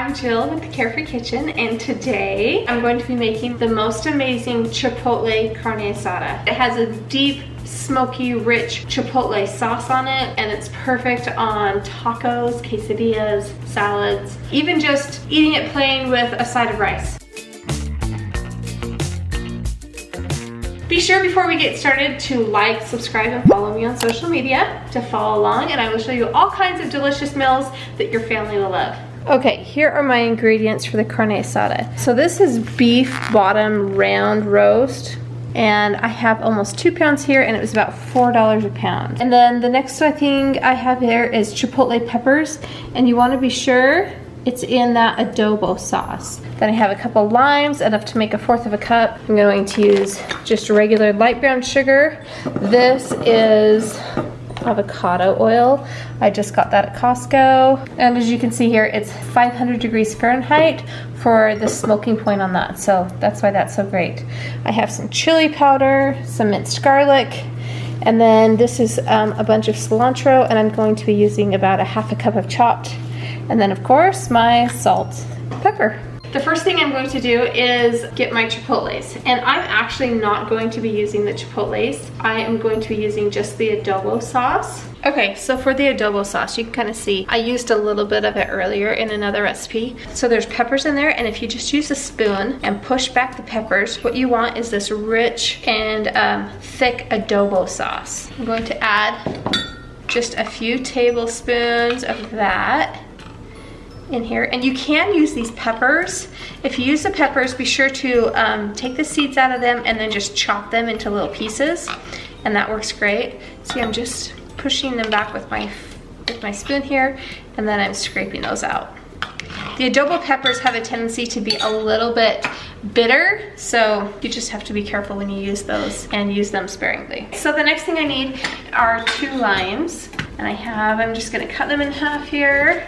I'm Jill with the Carefree Kitchen, and today I'm going to be making the most amazing Chipotle Carne Asada. It has a deep, smoky, rich Chipotle sauce on it, and it's perfect on tacos, quesadillas, salads, even just eating it plain with a side of rice. Be sure before we get started to like, subscribe, and follow me on social media to follow along, and I will show you all kinds of delicious meals that your family will love. Okay, here are my ingredients for the carne asada. So this is beef bottom round roast, and I have almost 2 pounds here, and it was about $4 a pound. And then the next thing I have here is chipotle peppers, and you want to be sure it's in that adobo sauce. Then I have a couple limes, enough to make 1/4 cup. I'm going to use just regular light brown sugar. This is avocado oil. I just got that at Costco. And as you can see here, it's 500 degrees Fahrenheit for the smoking point on that. So that's why that's so great. I have some chili powder, some minced garlic, and then this is a bunch of cilantro, and I'm going to be using about 1/2 cup of chopped. And then of course my salt, pepper. The first thing I'm going to do is get my chipotles, and I'm actually not going to be using the chipotles. I am going to be using just the adobo sauce. Okay, so for the adobo sauce, you can kind of see I used a little bit of it earlier in another recipe. So there's peppers in there, and if you just use a spoon and push back the peppers, what you want is this rich and thick adobo sauce. I'm going to add just a few tablespoons of that in here, and you can use these peppers. If you use the peppers, be sure to take the seeds out of them and then just chop them into little pieces, and that works great. See, I'm just pushing them back with my spoon here, and then I'm scraping those out. The adobo peppers have a tendency to be a little bit bitter, so you just have to be careful when you use those and use them sparingly. So the next thing I need are 2 limes, and I'm just gonna cut them in half here,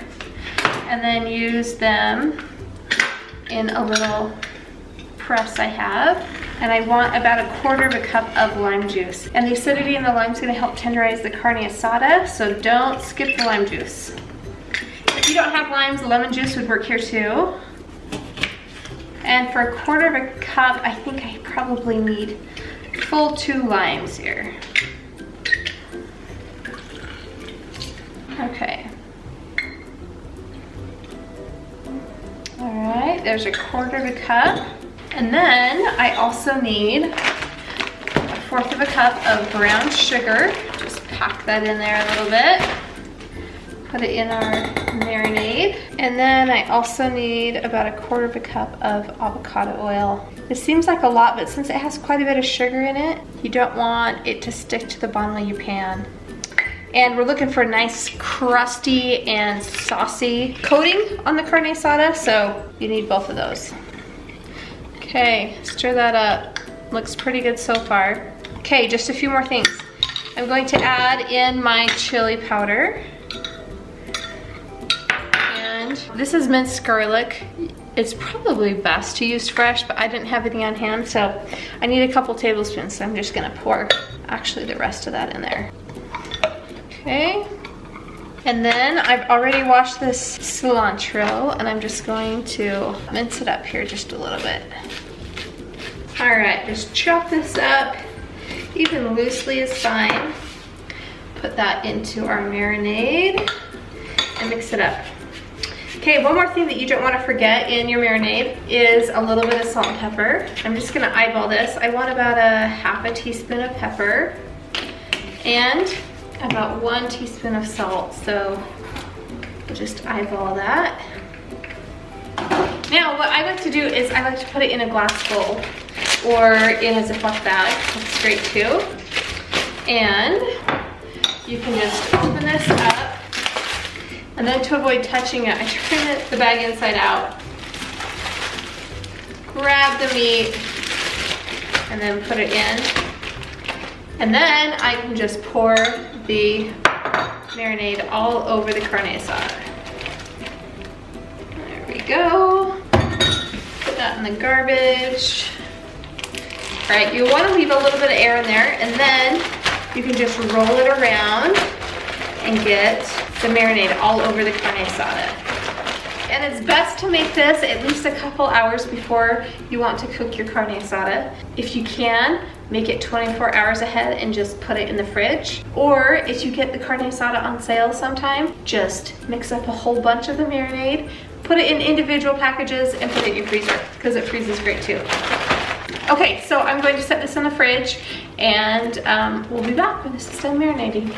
and then use them in a little press I have. And I want about 1/4 cup of lime juice. And the acidity in the lime is gonna help tenderize the carne asada, so don't skip the lime juice. If you don't have limes, lemon juice would work here too. And for 1/4 cup, I think I probably need full 2 limes here. Okay. All right, there's 1/4 cup. And then I also need 1/4 cup of brown sugar. Just pack that in there a little bit. Put it in our marinade. And then I also need about 1/4 cup of avocado oil. It seems like a lot, but since it has quite a bit of sugar in it, you don't want it to stick to the bottom of your pan. And we're looking for a nice crusty and saucy coating on the carne asada, so you need both of those. Okay, stir that up. Looks pretty good so far. Okay, just a few more things. I'm going to add in my chili powder. And this is minced garlic. It's probably best to use fresh, but I didn't have any on hand, so I need a couple tablespoons, so I'm just gonna pour actually the rest of that in there. Okay, and then I've already washed this cilantro, and I'm just going to mince it up here just a little bit. All right, just chop this up, even loosely is fine. Put that into our marinade and mix it up. Okay, one more thing that you don't want to forget in your marinade is a little bit of salt and pepper. I'm just gonna eyeball this. I want about 1/2 teaspoon of pepper, and about 1 teaspoon of salt, so we'll just eyeball that. Now, what I like to do is I like to put it in a glass bowl or in a Ziploc bag. That's great too. And you can just open this up, and then to avoid touching it, I turn the bag inside out, grab the meat, and then put it in. And then I can just pour the marinade all over the carne asada. There we go. Put that in the garbage. All right, you want to leave a little bit of air in there, and then you can just roll it around and get the marinade all over the carne asada. and it's best to make this at least a couple hours before you want to cook your carne asada. If you can, make it 24 hours ahead and just put it in the fridge. Or if you get the carne asada on sale sometime, just mix up a whole bunch of the marinade, put it in individual packages, and put it in your freezer because it freezes great too. Okay, so I'm going to set this in the fridge, and we'll be back when this is done marinating.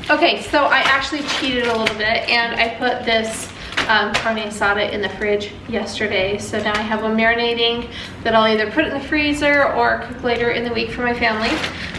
Okay, so I actually cheated a little bit, and I put this carne asada in the fridge yesterday. So now I have one marinating that I'll either put in the freezer or cook later in the week for my family.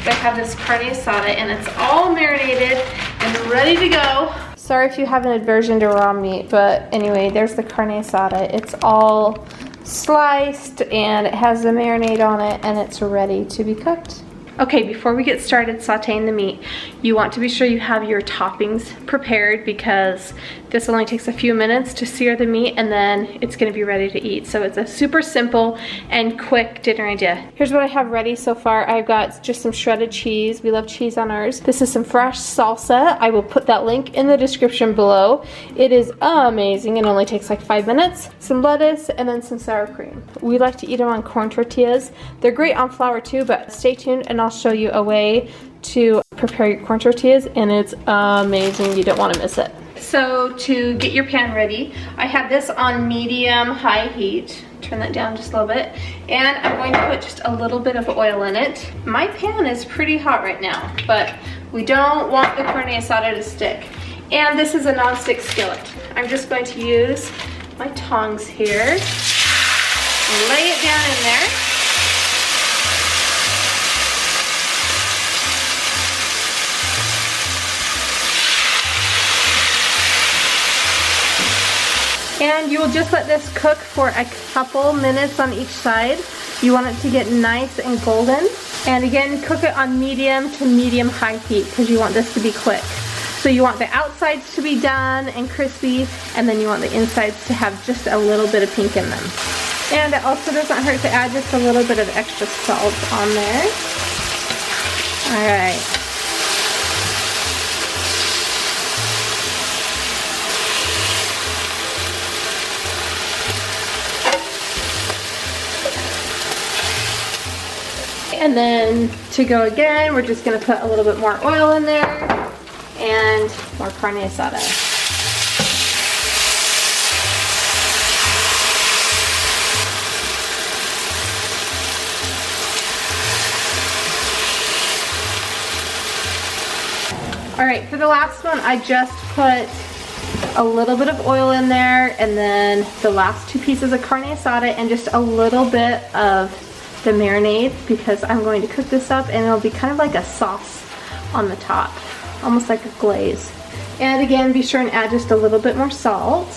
But I have this carne asada, and it's all marinated and ready to go. Sorry if you have an aversion to raw meat, but anyway, there's the carne asada. It's all sliced and it has the marinade on it, and it's ready to be cooked. Okay, before we get started sauteing the meat, you want to be sure you have your toppings prepared because this only takes a few minutes to sear the meat and then it's gonna be ready to eat. So it's a super simple and quick dinner idea. Here's what I have ready so far. I've got just some shredded cheese. We love cheese on ours. This is some fresh salsa. I will put that link in the description below. It is amazing. It only takes like 5 minutes. Some lettuce and then some sour cream. We like to eat them on corn tortillas. They're great on flour too, but stay tuned and I'll show you a way to prepare your corn tortillas, and it's amazing. You don't want to miss it. So to get your pan ready, I have this on medium-high heat. Turn that down just a little bit. And I'm going to put just a little bit of oil in it. My pan is pretty hot right now, but we don't want the carne asada to stick. And this is a non-stick skillet. I'm just going to use my tongs here and lay it down in there. And you will just let this cook for a couple minutes on each side. You want it to get nice and golden. And again, cook it on medium to medium-high heat because you want this to be quick. So you want the outsides to be done and crispy, and then you want the insides to have just a little bit of pink in them. And it also doesn't hurt to add just a little bit of extra salt on there. All right. And then to go again, we're just gonna put a little bit more oil in there and more carne asada. All right, for the last one, I just put a little bit of oil in there, and then the last 2 pieces of carne asada and just a little bit of the marinade, because I'm going to cook this up and it'll be kind of like a sauce on the top, almost like a glaze. And again, be sure and add just a little bit more salt.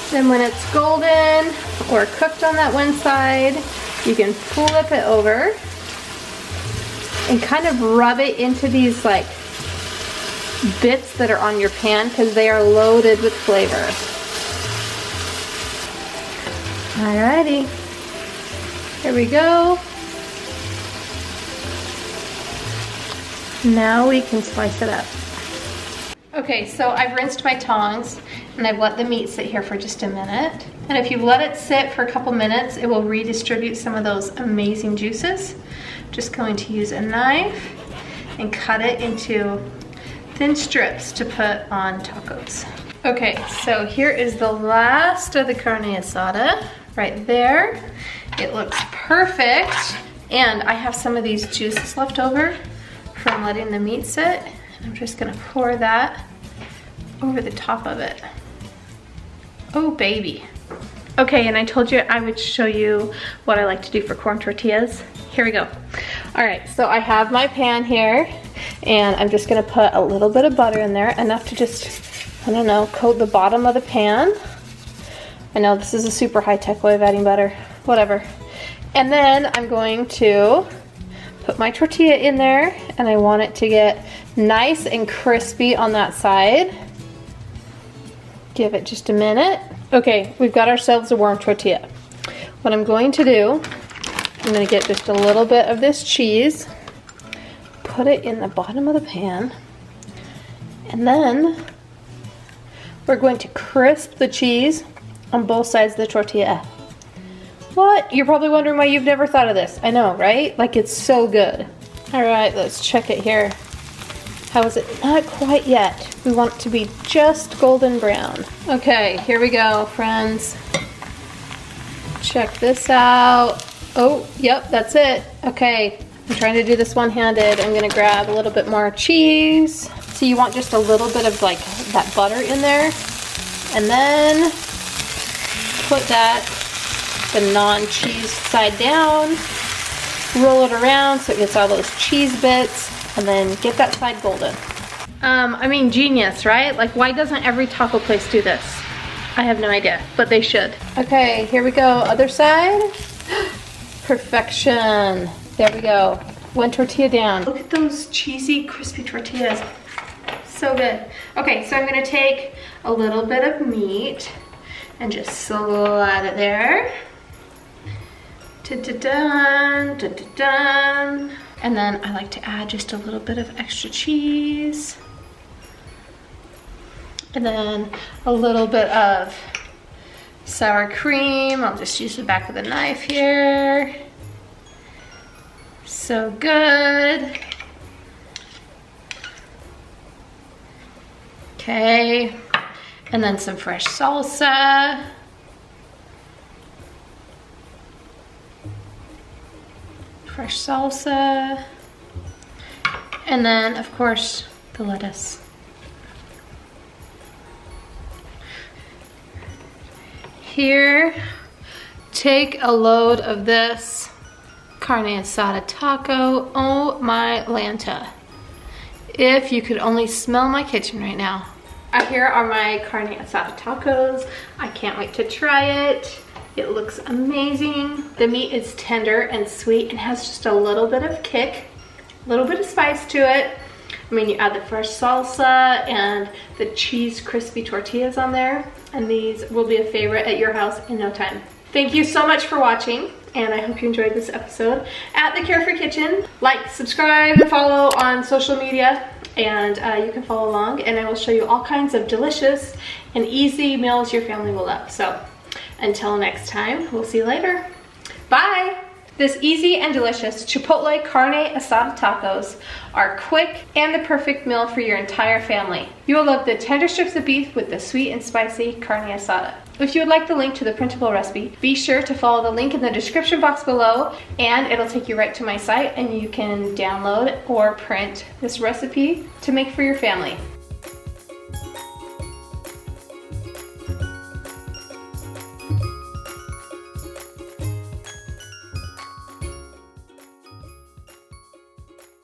Then when it's golden or cooked on that one side, you can flip it over and kind of rub it into these like bits that are on your pan because they are loaded with flavor. Alrighty. Here we go. Now we can slice it up. Okay, so I've rinsed my tongs and I've let the meat sit here for just a minute. And if you let it sit for a couple minutes, it will redistribute some of those amazing juices. Just going to use a knife and cut it into thin strips to put on tacos. Okay, so here is the last of the carne asada right there. It looks perfect. And I have some of these juices left over from letting the meat sit. And I'm just gonna pour that over the top of it. Oh baby. Okay, and I told you I would show you what I like to do for corn tortillas. Here we go. All right, so I have my pan here and I'm just gonna put a little bit of butter in there, enough to just, I don't know, coat the bottom of the pan. I know this is a super high-tech way of adding butter, whatever. And then I'm going to put my tortilla in there, and I want it to get nice and crispy on that side. Give it just a minute. Okay, we've got ourselves a warm tortilla. What I'm going to do, I'm going to get just a little bit of this cheese, put it in the bottom of the pan, and then we're going to crisp the cheese on both sides of the tortilla. What? You're probably wondering why you've never thought of this. I know, right? Like, it's so good. All right, let's check it here. How is it? Not quite yet. We want it to be just golden brown. Okay, here we go, friends. Check this out. Oh, yep, that's it. Okay, I'm trying to do this one-handed. I'm gonna grab a little bit more cheese. So you want just a little bit of like that butter in there. And then put that, the non-cheese side down. Roll it around so it gets all those cheese bits. And then get that side golden. I mean, genius, right? Like, why doesn't every taco place do this? I have no idea, but they should. Okay, here we go, other side. Perfection. There we go. One tortilla down. Look at those cheesy, crispy tortillas. So good. Okay, so I'm gonna take a little bit of meat and just slide it there. Da-da-dun, da-da-dun. And then I like to add just a little bit of extra cheese. And then a little bit of sour cream. I'll just use the back of the knife here. So good. Okay. And then some fresh salsa. Fresh salsa, and then of course the lettuce. Here, take a load of this carne asada taco. Oh my Lanta. If you could only smell my kitchen right now. Here are my carne asada tacos. I can't wait to try it. It looks amazing. The meat is tender and sweet and has just a little bit of kick, a little bit of spice to it. I mean, you add the fresh salsa and the cheese crispy tortillas on there, and these will be a favorite at your house in no time. Thank you so much for watching, and I hope you enjoyed this episode at The Carefree Kitchen. Like, subscribe, and follow on social media, and you can follow along, and I will show you all kinds of delicious and easy meals your family will love. So, until next time, we'll see you later. Bye! This easy and delicious Chipotle Carne Asada tacos are quick and the perfect meal for your entire family. You will love the tender strips of beef with the sweet and spicy carne asada. If you would like the link to the printable recipe, be sure to follow the link in the description box below, and it'll take you right to my site, and you can download or print this recipe to make for your family.